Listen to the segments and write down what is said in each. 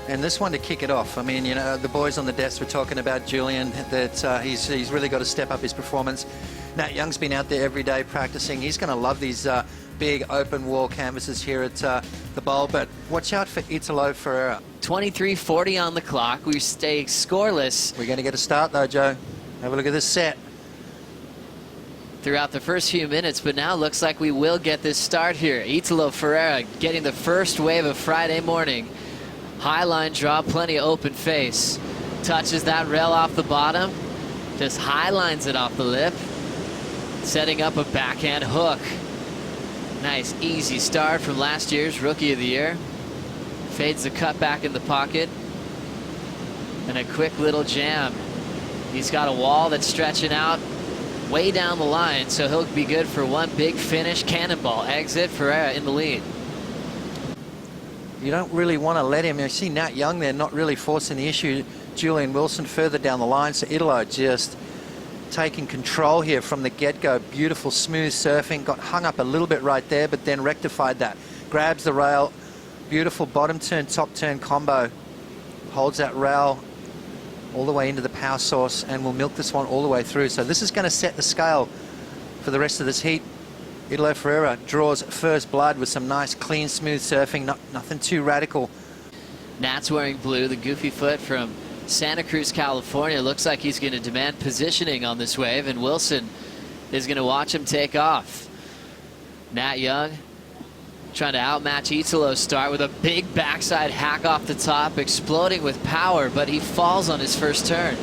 And this one to kick it off. I mean, you know, the boys on the desk were talking about Julian, that he's really got to step up his performance. Nat Young's been out there every day practicing. He's going to love these big open wall canvases here at the bowl, but watch out for Italo Ferreira. 23:40 on the clock. We stay scoreless. We're going to get a start though, Joe. Have a look at this set. Throughout the first few minutes, but now looks like we will get this start here. Italo Ferreira getting the first wave of Friday morning. High line draw, plenty of open face. Touches that rail off the bottom. Just high lines it off the lip. Setting up a backhand hook. Nice easy start from last year's Rookie of the Year. Fades the cut back in the pocket. And a quick little jam. He's got a wall that's stretching out way down the line, so he'll be good for one big finish. Cannonball exit. Ferreira in the lead. You don't really want to let him. You see Nat Young there not really forcing the issue. Julian Wilson further down the line. So Italo just taking control here from the get-go. Beautiful smooth surfing. Got hung up a little bit right there, but then rectified that. Grabs the rail. Beautiful bottom turn, top turn combo. Holds that rail all the way into the power source and will milk this one all the way through. So this is going to set the scale for the rest of this heat. Italo Ferreira draws first blood with some nice, clean, smooth surfing. Nothing too radical. Nat's wearing blue, the goofy foot from Santa Cruz, California. Looks like he's going to demand positioning on this wave, and Wilson is going to watch him take off. Nat Young trying to outmatch Italo's start with a big backside hack off the top, exploding with power, but he falls on his first turn.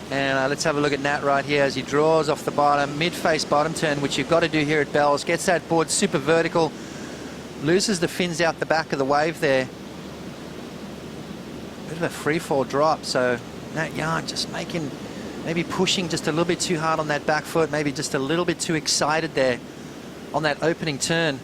And let's have a look at Nat right here as he draws off the bottom, mid-face bottom turn, which you've got to do here at Bells. Gets that board super vertical, loses the fins out the back of the wave there. Bit of a free fall drop, so Nat Young just maybe pushing just a little bit too hard on that back foot, maybe just a little bit too excited there on that opening turn.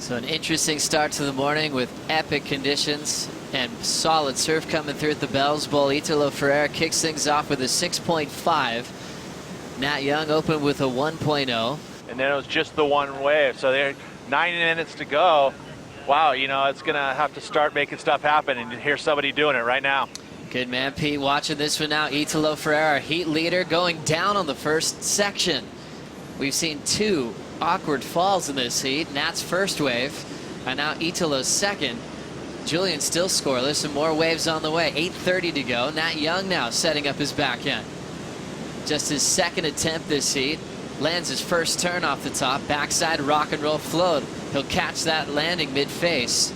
So an interesting start to the morning with epic conditions and solid surf coming through at the Bells Bowl. Italo Ferreira kicks things off with a 6.5. Nat Young opened with a 1.0. And then it was just the one wave. So there, 9 minutes to go. Wow, you know, it's going to have to start making stuff happen, and here's somebody doing it right now. Good man, Pete, watching this one now. Italo Ferreira, heat leader, going down on the first section. We've seen 2 awkward falls in this heat. Nat's first wave, and now Italo's second. Julian still scoreless, and more waves on the way. 8:30 to go. Nat Young now setting up his backhand. Just his second attempt this heat. Lands his first turn off the top. Backside rock and roll float. He'll catch that landing mid-face.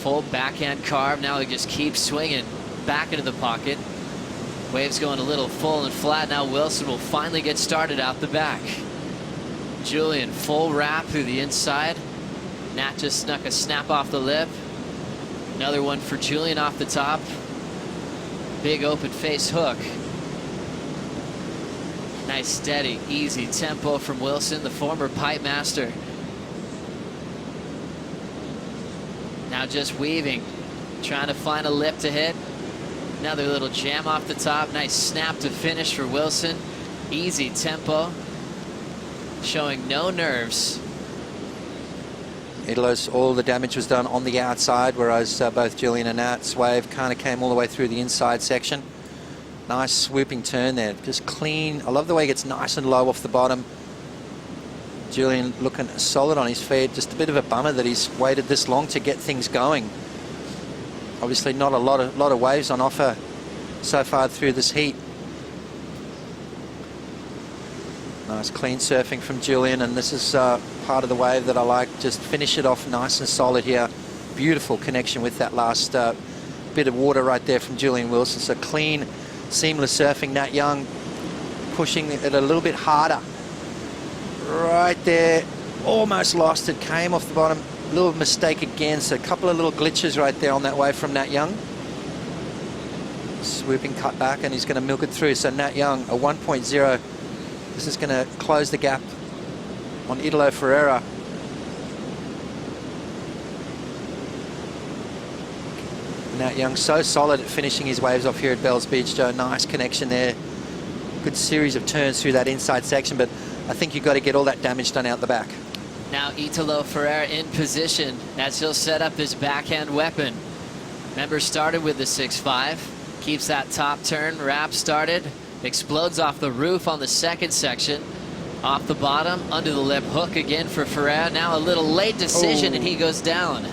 Full backhand carve. Now he just keeps swinging back into the pocket. Waves going a little full and flat. Now Wilson will finally get started out the back. Julian full wrap through the inside. Nat just snuck a snap off the lip. Another one for Julian off the top. Big open face hook. Nice steady, easy tempo from Wilson, the former pipe master. Now just weaving, trying to find a lip to hit. Another little jam off the top. Nice snap to finish for Wilson. Easy tempo. Showing no nerves. Italo's, all the damage was done on the outside, whereas both Julian and Nat's wave kind of came all the way through the inside section. Nice swooping turn there, just clean. I love the way he gets nice and low off the bottom. Julian looking solid on his feet. Just a bit of a bummer that he's waited this long to get things going. Obviously not a lot of waves on offer so far through this heat. Nice clean surfing from Julian, and this is part of the wave that I like. Just finish it off nice and solid here. Beautiful connection with that last bit of water right there from Julian Wilson. So clean, seamless surfing. Nat Young pushing it a little bit harder. Right there, almost lost it, came off the bottom. Little mistake again, so a couple of little glitches right there on that wave from Nat Young. Swooping cut back, and he's going to milk it through. So Nat Young, a 1.0. This is going to close the gap on Italo Ferreira. Nat Young so solid at finishing his waves off here at Bells Beach, Joe. Nice connection there. Good series of turns through that inside section, but I think you've got to get all that damage done out the back. Now Italo Ferreira in position as he'll set up his backhand weapon. Remember, started with the 6-5. Keeps that top turn, wrap started. Explodes off the roof on the second section. Off the bottom, under the lip hook again for Ferreira. Now a little late decision and he goes down.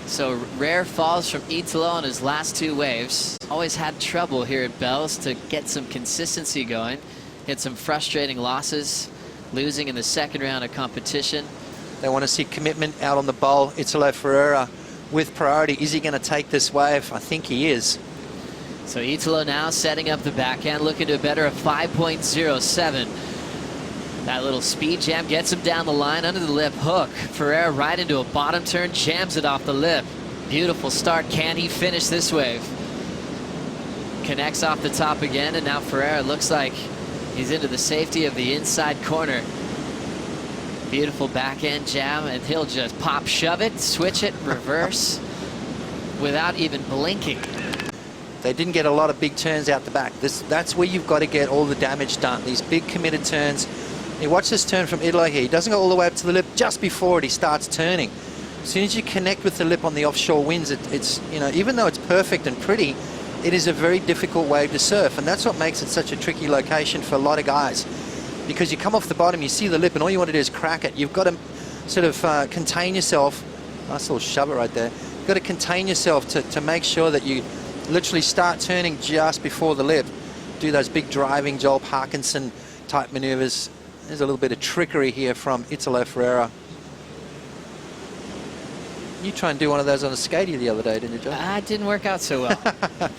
So rare falls from Italo on his last two waves. Always had trouble here at Bells to get some consistency going. Had some frustrating losses, losing in the second round of competition. They want to see commitment out on the bowl. Italo Ferreira with priority. Is he going to take this wave? I think he is. So Italo now setting up the backhand, looking to better a 5.07. That little speed jam gets him down the line under the lip hook. Ferreira right into a bottom turn, jams it off the lip. Beautiful start. Can he finish this wave? Connects off the top again, and now Ferreira looks like he's into the safety of the inside corner. Beautiful backhand jam, and he'll just pop, shove it, switch it, reverse, without even blinking. They didn't get a lot of big turns out the back. That's where you've got to get all the damage done. These big committed turns. You watch this turn from Italo here. He doesn't go all the way up to the lip. Just before it, he starts turning. As soon as you connect with the lip on the offshore winds, it's, you know, even though it's perfect and pretty, it is a very difficult wave to surf, and that's what makes it such a tricky location for a lot of guys. Because you come off the bottom, you see the lip, and all you want to do is crack it. You've got to sort of contain yourself. Nice little shove it right there. You've got to contain yourself to make sure that you literally start turning just before the lip. Do those big driving Joel Parkinson type maneuvers. There's a little bit of trickery here from Italo Ferreira. You tried and do one of those on a skater the other day, didn't you, Joe? It didn't work out so well.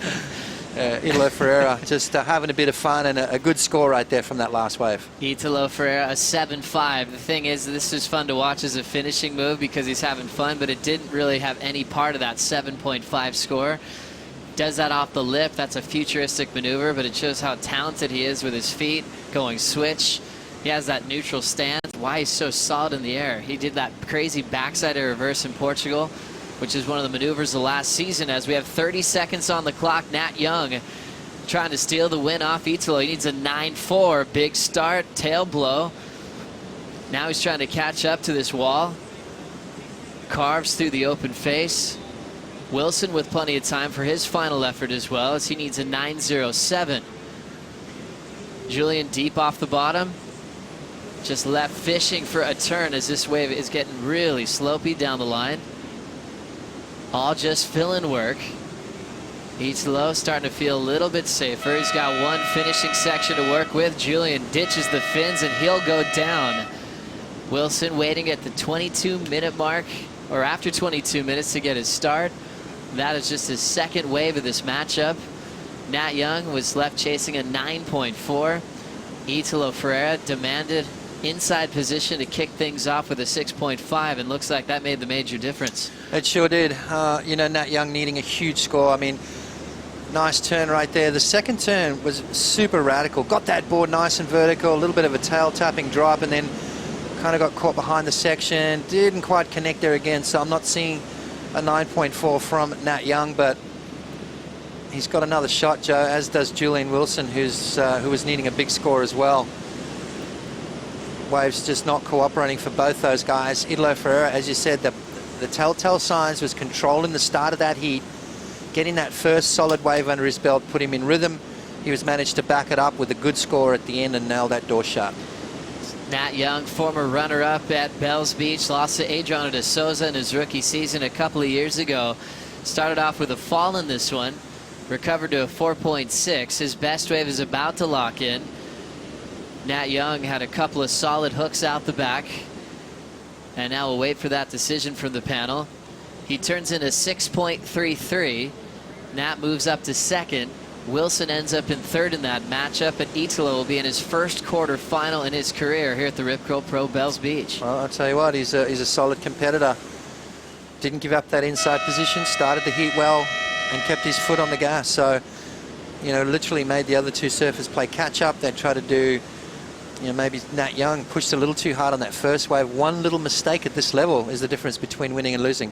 Italo Ferreira just having a bit of fun, and a good score right there from that last wave. Italo Ferreira, a 7-5. The thing is, this is fun to watch as a finishing move because he's having fun, but it didn't really have any part of that 7.5 score. Does that off the lip. That's a futuristic maneuver, but it shows how talented he is with his feet, going switch. He has that neutral stance. Why he's so solid in the air. He did that crazy backside reverse in Portugal, which is one of the maneuvers of last season. As we have 30 seconds on the clock, Nat Young trying to steal the win off Italo. He needs a 9-4. Big start, tail blow. Now he's trying to catch up to this wall. Carves through the open face. Wilson with plenty of time for his final effort as well, as he needs a 9.07. Julian deep off the bottom. Just left fishing for a turn as this wave is getting really slopey down the line. All just fill-in work. Italo starting to feel a little bit safer. He's got one finishing section to work with. Julian ditches the fins and he'll go down. Wilson waiting at the 22-minute mark, or after 22 minutes to get his start. That is just his second wave of this matchup. Nat Young was left chasing a 9.4. Italo Ferreira demanded inside position to kick things off with a 6.5, and looks like that made the major difference. It sure did. You know, Nat Young needing a huge score. I mean, nice turn right there. The second turn was super radical. Got that board nice and vertical, a little bit of a tail tapping drop, and then kind of got caught behind the section. Didn't quite connect there again, so I'm not seeing a 9.4 from Nat Young, but he's got another shot, Joe, as does Julian Wilson, who was needing a big score as well. Waves just not cooperating for both those guys. Italo Ferreira, as you said, the telltale signs was controlling the start of that heat, getting that first solid wave under his belt, put him in rhythm. He was managed to back it up with a good score at the end and nail that door shut. Nat Young, former runner-up at Bells Beach, lost to Adriano de Souza in his rookie season a couple of years ago. Started off with a fall in this one, recovered to a 4.6. His best wave is about to lock in. Nat Young had a couple of solid hooks out the back, and now we'll wait for that decision from the panel. He turns in a 6.33. Nat moves up to second. Wilson ends up in third in that matchup, and Italo will be in his first quarterfinal in his career here at the Rip Curl Pro Bells Beach. Well, I'll tell you what, he's a solid competitor. Didn't give up that inside position, started the heat well, and kept his foot on the gas. So, you know, literally made the other two surfers play catch up. They try to do, you know, maybe Nat Young pushed a little too hard on that first wave. One little mistake at this level is the difference between winning and losing.